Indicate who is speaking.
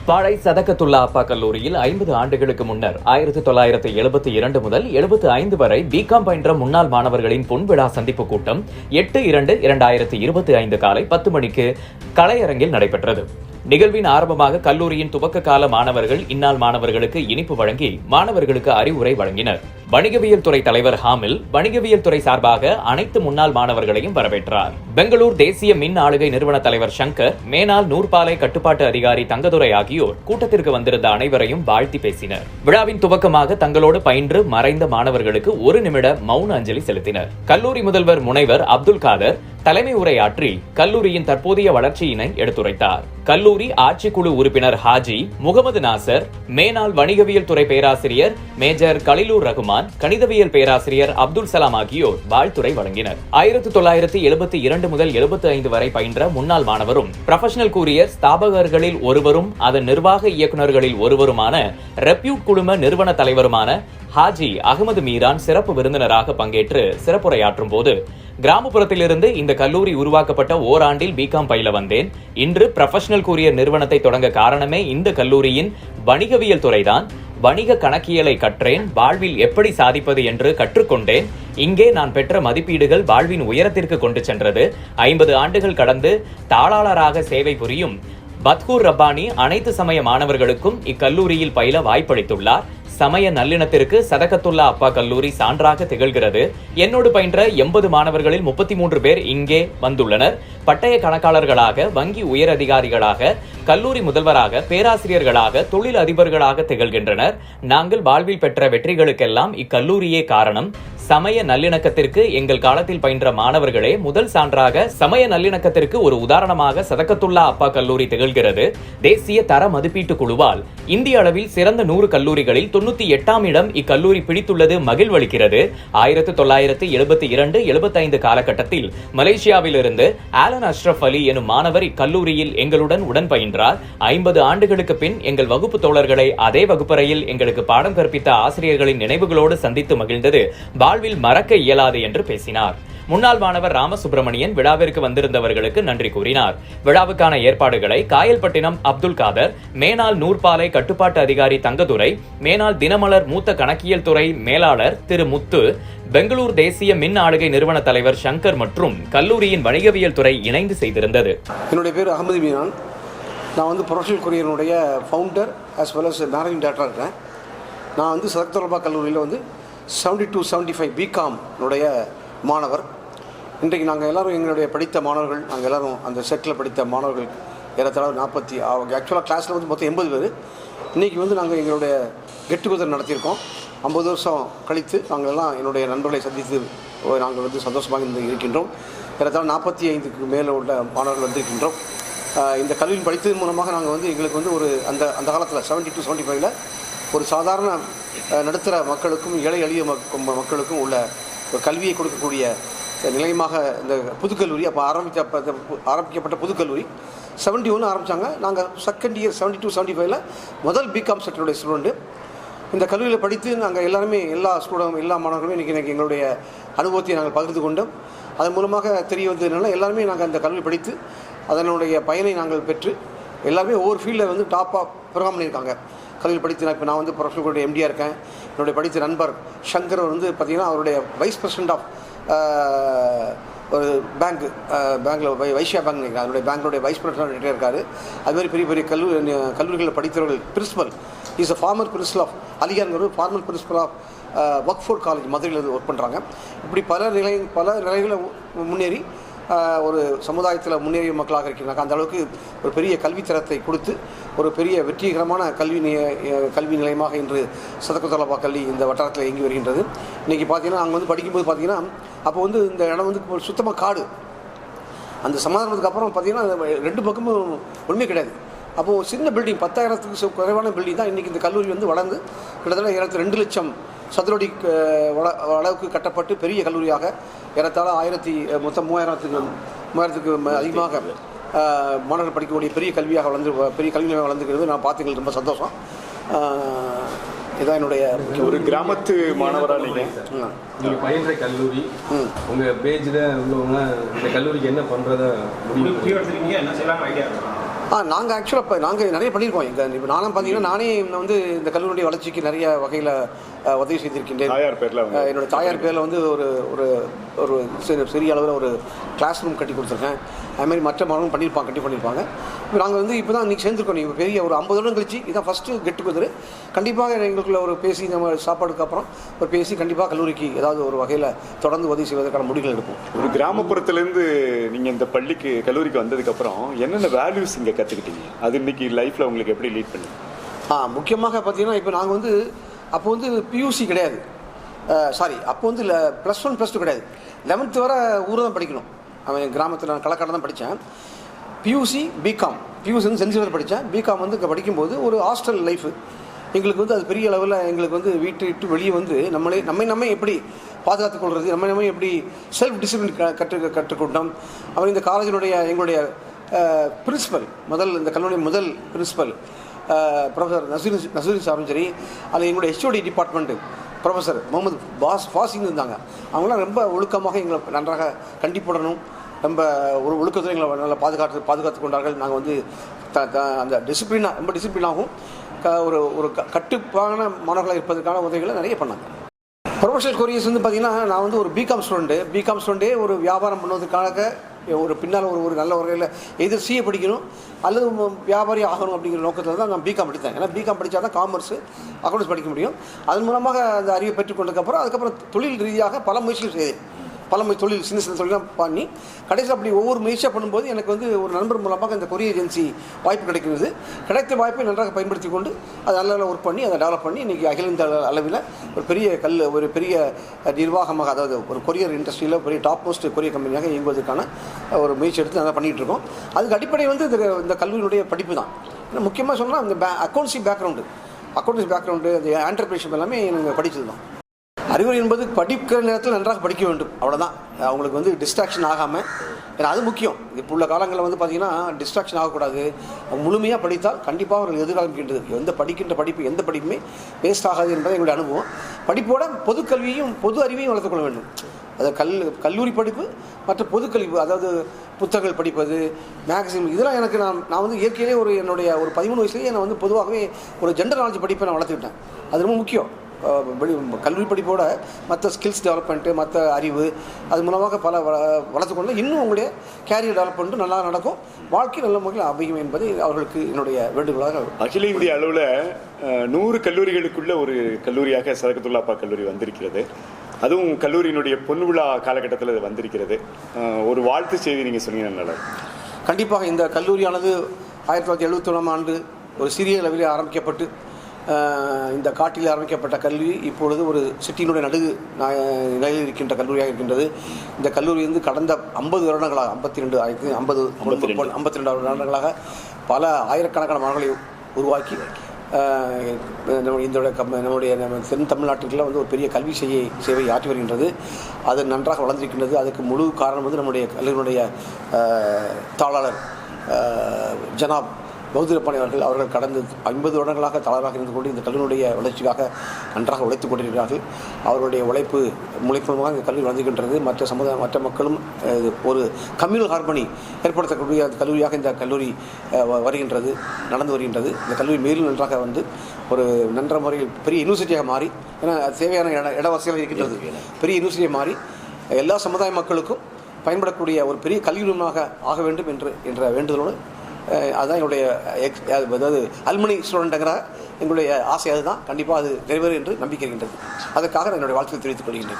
Speaker 1: பாழை சதகத்துல்லா அப்பா கல்லூரியில் 50 ஆண்டுகளுக்கு முன்னர் 1972 முதல் 75 வரை பிகாம் பயின்ற முன்னாள் மாணவர்களின் பொன்விழா சந்திப்பு கூட்டம் 8/2/2025 காலை 10 மணிக்கு கலையரங்கில் நடைபெற்றது. நிகழ்வின் ஆரம்பமாக கல்லூரியின் துவக்க கால மாணவர்கள் இந்நாள் மாணவர்களுக்கு இனிப்பு வழங்கி மாணவர்களுக்கு அறிவுரை வழங்கினர். வணிகவியல் துறை தலைவர் ஹாமில் வணிகவியல் துறை சார்பாக அனைத்து முன்னாள் மாணவர்களையும் வரவேற்றார். பெங்களூர் தேசிய மின் ஆளுகை நிறுவன தலைவர் சங்கர், மேனாள் நூற்பாலை கட்டுப்பாட்டு அதிகாரி தங்கதுரை ஆகியோர் கூட்டத்திற்கு வந்திருந்த அனைவரையும் வாழ்த்தி பேசினர். விழாவின் துவக்கமாக தங்களோடு பயின்று மறைந்த மாணவர்களுக்கு 1 நிமிட மௌன அஞ்சலி செலுத்தினர். கல்லூரி முதல்வர் முனைவர் அப்துல் காதர் தலைமை உரையாற்றி கல்லூரியின் தற்போதைய வளர்ச்சியினை எடுத்துரைத்தார். கல்லூரி ஆட்சிக்குழு உறுப்பினர் ஹாஜி முகமது நாசர், மேனாள் வணிகவியல் துறை பேராசிரியர் மேஜர் கலிலூர் ரகுமான், கணிதவியல் பேராசிரியர் அப்துல் சலாம் ஆகியோர் வாழ்த்துரை வழங்கினர். 1972 முதல் 75 வரை பயின்ற முன்னாள் மாணவரும் ப்ரொஃபஷனல் கூரியர் ஸ்தாபகர்களில் ஒருவரும் அதன் நிர்வாக இயக்குநர்களில் ஒருவருமான ரெப்யூட் குழும நிறுவன தலைவருமான ஹாஜி அகமது மீரான் சிறப்பு விருந்தினராக பங்கேற்று சிறப்புரையாற்றும் போது, கிராமப்புறத்திலிருந்து இந்த கல்லூரி உருவாக்கப்பட்ட ஓராண்டில் பிகாம் பயில வந்தேன். இன்று ப்ரொஃபஷனல் கூரியர் நிறுவனத்தை தொடங்க காரணமே இந்த கல்லூரியின் வணிகவியல் துறைதான். வணிக கணக்கியலை கற்றேன். வாழ்வில் எப்படி சாதிப்பது என்று கற்றுக்கொண்டேன். இங்கே நான் பெற்ற மதிப்பீடுகள் வாழ்வின் உயரத்திற்கு கொண்டு சென்றது. 50 ஆண்டுகள் கடந்து தாளாளராக சேவை புரியும் பத்கூர் ரப்பானி அனைத்து சமய மாணவர்களுக்கும் இக்கல்லூரியில் பயில வாய்ப்பளித்துள்ளார். சமய நல்லிணத்திற்கு சதகத்துல்லா அப்பா கல்லூரி சான்றாக திகழ்கிறது. என்னோடு பயின்ற 80 மாணவர்களில் 33 பேர் இங்கே வந்துள்ளனர். பட்டய கணக்காளர்களாக, வங்கி உயர் அதிகாரிகளாக, கல்லூரி முதல்வராக, பேராசிரியர்களாக, தொழில் அதிபர்களாக திகழ்கின்றனர். நாங்கள் வாழ்வில் பெற்ற வெற்றிகளுக்கெல்லாம் இக்கல்லூரியே காரணம். சமய நல்லிணக்கத்திற்கு எங்கள் காலத்தில் பயின்ற மாணவர்களே முதல் சான்றாக சமய நல்லிணக்கத்திற்கு ஒரு உதாரணமாக சதகத்துல்லா அப்பா கல்லூரி திகழ்கிறது. தேசிய தர மதிப்பீட்டு குழுவால் இந்திய அளவில் சிறந்த 100 கல்லூரிகளில் 98ஆம் இடம் இக்கல்லூரி பிடித்துள்ளது மகிழ்வளிக்கிறது. 1972-75 காலகட்டத்தில் மலேசியாவிலிருந்து ஆலன் அஷ்ரப் அலி எனும் மாணவர் இக்கல்லூரியில் எங்களுடன் உடன் பயின்றார். 50 ஆண்டுகளுக்கு பின் எங்கள் வகுப்பு தோழர்களை அதே வகுப்பறையில் எங்களுக்கு பாடம் கற்பித்த ஆசிரியர்களின் நினைவுகளோடு சந்தித்து மகிழ்ந்தது வாழ்வில் மறக்க இயலாது என்று பேசினார். முன்னாள் மாணவர் ராமசுப்ரமணியன் விழாவிற்கு வந்திருந்தவர்களுக்கு நன்றி கூறினார். விழாவுக்கான ஏற்பாடுகளை காயல்பட்டினம் அப்துல் காதர், மேனாள் நூற்பாலை கட்டுப்பாட்டு அதிகாரி தங்கதுரை, மேனாள் தினமலர் மூத்த கணக்கியல் துறை மேலாளர் திரு முத்து, பெங்களூர் தேசிய மின் ஆளுகை நிறுவன தலைவர் சங்கர் மற்றும் கல்லூரியின் வணிகவியல் துறை இணைந்து செய்திருந்தது.
Speaker 2: என்னுடைய பேர் அகமது மீரான். நான் ப்ரொஃபஷனல் கொரியனுடைய founder as well as managing டைரக்டராக இருக்கேன். நான் சதகத்துல்லா கல்லூரியில் 72-75 பிகாம் மாணவர். இன்றைக்கு நாங்கள் எல்லோரும் எங்களுடைய படித்த மாணவர்கள், நாங்கள் எல்லோரும் அந்த செட்டில் படித்த மாணவர்கள் ஏறத்தாழ 40, ஆக்சுவலாக கிளாஸில் மொத்தம் 80 பேர். இன்றைக்கி நாங்கள் எங்களுடைய கெட் டுகெதர் நடத்தியிருக்கோம். 50 வருஷம் கழித்து நாங்கள் எல்லாம் என்னுடைய நண்பர்களை சந்தித்து நாங்கள் சந்தோஷமாக இருக்கின்றோம். ஏறத்தாழ 45க்கு மேலே உள்ள மாணவர்கள் வந்திருக்கின்றோம். இந்த கல்வியின் படித்ததன் மூலமாக நாங்கள் எங்களுக்கு ஒரு அந்த காலத்தில் 72-75 ஒரு சாதாரண நடுத்தர மக்களுக்கும் ஏழை எளிய மக்களுக்கும் உள்ள ஒரு கல்வியை கொடுக்கக்கூடிய நிலையமாக இந்த புதுக்கல்லூரி அப்போ ஆரம்பிக்கப்பட்ட புதுக்கல்லூரி 71 ஆரம்பித்தாங்க. நாங்கள் செகண்ட் இயர் 72-75 முதல் பிகாம் செக்டருடைய ஸ்டூடெண்ட்டு. இந்த கல்லூரியில் படித்து நாங்கள் எல்லாருமே எல்லா மாணவர்களுமே இன்றைக்கி எங்களுடைய அனுபவத்தை நாங்கள் பகிர்ந்து கொண்டோம். அதன் மூலமாக தெரிய வந்ததுனால எல்லாருமே நாங்கள் அந்த கல்வி படித்து அதனுடைய பயனை நாங்கள் பெற்று எல்லாருமே ஒவ்வொரு ஃபீல்டில் டாப்பாக பெர்ஃபார்ம் பண்ணியிருக்காங்க. கல்வியில் படித்து இப்போ நான் ப்ரொஃபஷனல் எம்டியாக இருக்கேன். என்னுடைய படித்த நண்பர் சங்கர் பார்த்திங்கன்னா அவருடைய வைஸ் பிரசிடென்ட் ஆஃப் ஒரு பேங்கில் வைஷ்யா பேங்க் நினைக்கிறேன், அதனுடைய பேங்க்குடைய வைஸ் பிரசிடென்ட் இருக்கார். அதுமாதிரி பெரிய பெரிய கல்லூரிகளில் படித்தவர்கள் principal is a former principal of அலிகான்கிற formal principal of Workford college மதுரையில் ஒர்க் பண்ணுறாங்க. இப்படி பல நிலைகளை முன்னேறி ஒரு சமுதாயத்தில் முன்னேறிய மக்களாக இருக்கிறாங்க. அந்த அளவுக்கு ஒரு பெரிய கல்வித்தரத்தை கொடுத்து ஒரு பெரிய வெற்றிகரமான கல்வி நிலையமாக இன்று சதகத்துல்லா கல்வி இந்த வட்டாரத்தில் இயங்கி வருகின்றது. இன்றைக்கி பார்த்தீங்கன்னா நாங்கள் படிக்கும்போது பார்த்தீங்கன்னா அப்போ இந்த இடம் சுத்தமாக காடு. அந்த சமாதானத்துக்கு அப்புறம் பார்த்தீங்கன்னா 2 பக்கமும் ஒன்றுமே கிடையாது. அப்போது சின்ன பில்டிங் 10,000க்கு குறைவான பில்டிங் தான் இன்றைக்கி இந்த கல்லூரி வளர்ந்து கிட்டத்தட்ட 2 லட்சம் சதுரடி அளவுக்கு கட்டப்பட்டு பெரிய கல்லூரியாக ஏறத்தாழ மொத்தம் 3000க்கு அதிகமாக மாணவர்கள் படிக்கக்கூடிய பெரிய கல்வி நிலையம் வளர்ந்துக்கிறது நான் பார்த்துக்கிறது ரொம்ப சந்தோஷம். இதான் என்னுடைய
Speaker 3: ஒரு கிராமத்து மாணவராக நீங்கள் பயின்ற கல்லூரி உங்கள் பேஜில் உள்ளவங்க இந்த கல்லூரிக்கு என்ன பண்ணுறத முடிவு
Speaker 4: என்ன செய்யலாம் ஐடியா
Speaker 2: நாங்கள் ஆக்சுவலாக இப்போ நாங்கள் நிறைய பண்ணியிருக்கோம். இப்போ நானும் பார்த்தீங்கன்னா நானே வந்து இந்த கல்லூரியுடைய வளர்ச்சிக்கு நிறைய வகையில் உதவி செய்திருக்கின்றேன். என்னோட தாயார் பேரில் வந்து ஒரு ஒரு ஒரு சிறிய அளவில் ஒரு கிளாஸ் ரூம் கட்டி கொடுத்துருக்கேன். அதுமாதிரி மற்ற மாணவர்களும் பண்ணியிருப்பாங்க. இப்போ நாங்கள் வந்து இப்போ தான் இன்றைக்கி சேர்ந்துருக்கோம். நீங்கள் பெரிய ஒரு 50 வருடம் கழிச்சு இதான் ஃபஸ்ட்டு கெட் டுகெதர். கண்டிப்பாக எங்களுக்குள்ள ஒரு பேசி நம்ம சாப்பாடுக்கு அப்புறம் ஒரு பேசி கண்டிப்பாக கல்லூரிக்கு ஏதாவது ஒரு வகையில் தொடர்ந்து உதவி செய்வதற்கான முடிவுகள் எடுப்போம்.
Speaker 3: ஒரு கிராமப்புறத்துலேருந்து நீங்கள் இந்த கல்லூரிக்கு வந்ததுக்கப்புறம் என்னென்ன வேல்யூஸ் இங்கே கற்றுக்கிட்டீங்க? அது இன்னைக்கு லைஃப்பில் உங்களுக்கு எப்படி லீட் பண்ணி?
Speaker 2: முக்கியமாக பார்த்தீங்கன்னா இப்போ நாங்கள் வந்து அப்போ வந்து பியூசி கிடையாது, அப்போ வந்து +1 +2 கிடையாது. 11th வரை ஊரில் தான் படிக்கணும். அவன் கிராமத்தில் நான் களக்காடு தான் படித்தேன். பியூசி பிகாம், பியூசி வந்து சென்ட் சேவியர் படித்தேன். பிகாம் வந்து இங்கே படிக்கும்போது ஒரு ஹாஸ்டல் லைஃபு எங்களுக்கு வந்து அது பெரிய அளவில் எங்களுக்கு வந்து வீட்டு விட்டு வெளியே வந்து நம்மை எப்படி பாதுகாத்துக் கொள்வது, நம்ம எப்படி செல்ஃப் டிசிப்ளின் கற்றுக்கொண்டோம். அவர் இந்த காலேஜினுடைய எங்களுடைய பிரின்சிபல் இந்த கல்லூரி முதல் பிரின்சிபல் ப்ரொஃபஸர் நசீர் சாரும் சரி, அதில் எங்களுடைய HOD டிபார்ட்மெண்ட்டு ப்ரொஃபஸர் முகமது ஃபாசிங் இருந்தாங்க. அவங்களாம் ரொம்ப ஒழுக்கமாக எங்களை நன்றாக கண்டிப்புடனும் ரொம்ப ஒரு ஒழுக்கத்தை எங்களை நல்லா பாதுகாத்து கொண்டார்கள். நாங்கள் வந்து அந்த ரொம்ப டிசிப்ளினாகவும் ஒரு கட்டுப்பான மாணவர்களாக இருப்பதற்கான உதவிகளை நிறைய பண்ணாங்க. ப்ரொஃபஷனல் கொரியர்ஸ் வந்து பார்த்திங்கன்னா நான் வந்து ஒரு பிகாம் ஸ்டூடெண்ட்டே ஒரு வியாபாரம் பண்ணுவதற்காக ஒரு பின்னால் ஒரு நல்ல வகையில் எதிர் சிஏ படிக்கணும் அல்லது வியாபாரி ஆகணும் அப்படிங்கிற நோக்கத்தில் தான் நான் பிகாம் படித்தேன். ஏன்னா பிகாம் படித்தா தான் காமர்ஸு அக்கௌண்ட்ஸ் படிக்க முடியும். அதன் மூலமாக அந்த அறிவை பெற்றுக்கொண்டதுக்கப்புறம் தொழில் ரீதியாக பல முயற்சிகள் செய்தேன். தொழில் சின்ன தொழிலாம் பண்ணி கடைசியில் அப்படி ஒவ்வொரு முயற்சியாக பண்ணும்போது எனக்கு வந்து ஒரு நண்பர் மூலமாக இந்த கொரியர் ஏஜென்சி வாய்ப்பு கிடைத்த வாய்ப்பை நன்றாக பயன்படுத்தி கொண்டு அதை நல்ல ஒர்க் பண்ணி அதை டெவலப் பண்ணி இன்றைக்கி அகில இந்திய அளவில் ஒரு பெரிய நிர்வாகமாக, அதாவது ஒரு கொரியர் இண்டஸ்ட்ரியில் பெரிய டாப் மோஸ்ட் கொரியர் கம்பெனியாக இயங்குவதற்கான ஒரு முயற்சி எடுத்து நல்லா பண்ணிகிட்டு இருக்கோம். அதுக்கு அடிப்படை வந்து இந்த கல்லூரியினுடைய படிப்பு தான். முக்கியமாக சொன்னால் அந்த அக்கௌண்ட்ஸி பேக்ரவுண்டு அந்த ஆண்டர்பிரினர்ஷிப் எல்லாமே நாங்கள் படித்தது தான். அறிவுரை என்பது படிக்கிற நேரத்தில் நன்றாக படிக்க வேண்டும், அவ்வளோதான். அவங்களுக்கு வந்து டிஸ்ட்ராக்ஷன் ஆகாமல், ஏன்னா அது முக்கியம். இப்போ உள்ள காலங்களில் வந்து பார்த்திங்கன்னா டிஸ்ட்ராக்ஷன் ஆகக்கூடாது. முழுமையாக படித்தால் கண்டிப்பாக அவர்கள் எதிர்காலம் இருக்கின்றது. எந்த படிப்புமே வேஸ்ட் ஆகாது என்பது எங்களுடைய அனுபவம். படிப்போட பொது அறிவையும் வளர்த்துக்கொள்ள வேண்டும். அது கல்லூரி படிப்பு மற்ற பொதுக்கல்வி, அதாவது புத்தகங்கள் படிப்பது, மேகசின், இதெல்லாம் எனக்கு நான் வந்து இயற்கையிலே என்னுடைய ஒரு 13 வயசுலேயே நான் வந்து பொதுவாகவே ஒரு ஜெண்டர் நாலேஜ் படிப்பை நான் வளர்த்துக்கிட்டேன். அது ரொம்ப முக்கியம். கல்லூரி படிப்போட மற்ற ஸ்கில்ஸ் டெவலப்மெண்ட்டு, மற்ற அறிவு, அது மூலமாக பல வளர்த்துக்கொண்டு இன்னும் உங்களுடைய கேரியர் டெவலப்மெண்ட்டு நல்லா நடக்கும், வாழ்க்கை நல்ல முறையில் அமையும் என்பதை அவர்களுக்கு என்னுடைய வேண்டுகோளாக.
Speaker 3: அகில இந்திய அளவில் 100 கல்லூரிகளுக்குள்ள ஒரு கல்லூரியாக சதகத்துல்லாப்பா கல்லூரி வந்திருக்கிறது. அதுவும் கல்லூரியினுடைய பொன்விழா காலகட்டத்தில் அது வந்திருக்கிறது. ஒரு வாழ்த்து செய்தி நீங்கள் சொன்னீங்கன்னா நல்லா.
Speaker 2: கண்டிப்பாக இந்த கல்லூரியானது 1971ஆம் ஆண்டு ஒரு சிறிய அளவில் ஆரம்பிக்கப்பட்டு இந்த காட்டில் ஆரம்பிக்கப்பட்ட கல்லூரி இப்பொழுது ஒரு சிட்டியினுடைய நிலையில் இருக்கின்ற கல்லூரியாக இருக்கின்றது. இந்த கல்லூரி வந்து கடந்த 50 வருடங்களாக 52 வருடங்களாக பல ஆயிரக்கணக்கான மாணவர்களை உருவாக்கி நம்முடைய தென் தமிழ்நாட்டில் வந்து ஒரு பெரிய கல்வி சேவை ஆற்றி வருகின்றது. அது நன்றாக வளர்ந்திருக்கின்றது. அதுக்கு முழு காரணம் வந்து நம்முடைய கல்லூரியினுடைய தாளாளர் ஜனாப் பௌத்திரப்பாணி அவர்கள் கடந்த 50 வருடங்களாக தாளராக இருந்து கொண்டு இந்த கல்லூரியுடைய வளர்ச்சிக்காக நன்றாக உழைத்துக் கொண்டிருக்கிறார்கள். அவருடைய உழைப்பு மூலமாக இந்த கல்லூரி வளர்ந்துகின்றது. மற்ற மக்களும் ஒரு கம்யூனல் ஹார்மனி ஏற்படுத்தக்கூடிய கல்லூரியாக இந்த கல்லூரி நடந்து வருகின்றது. இந்த கல்லூரி மேலும் நன்றாக வந்து ஒரு நன்ற முறையில் பெரிய யூனிவர்சிட்டியாக மாறி, ஏன்னா தேவையான இடவசதியாக இருக்கின்றது, பெரிய யூனிவர்சிட்டியாக மாறி எல்லா சமுதாய மக்களுக்கும் பயன்படக்கூடிய ஒரு பெரிய கல்வியுமாக ஆக வேண்டும் என்ற வேண்டுதலோடு, அதுதான் என்னுடைய அதாவது அல்மனி ஸ்டூடெண்ட்டுங்கிற எங்களுடைய ஆசை. அதுதான் கண்டிப்பாக அது நிறைவேறும் என்று நம்பிக்கை இருக்கின்றது. அதற்காக என்னுடைய வாழ்த்துக்களை தெரிவித்துக் கொள்கின்றேன்.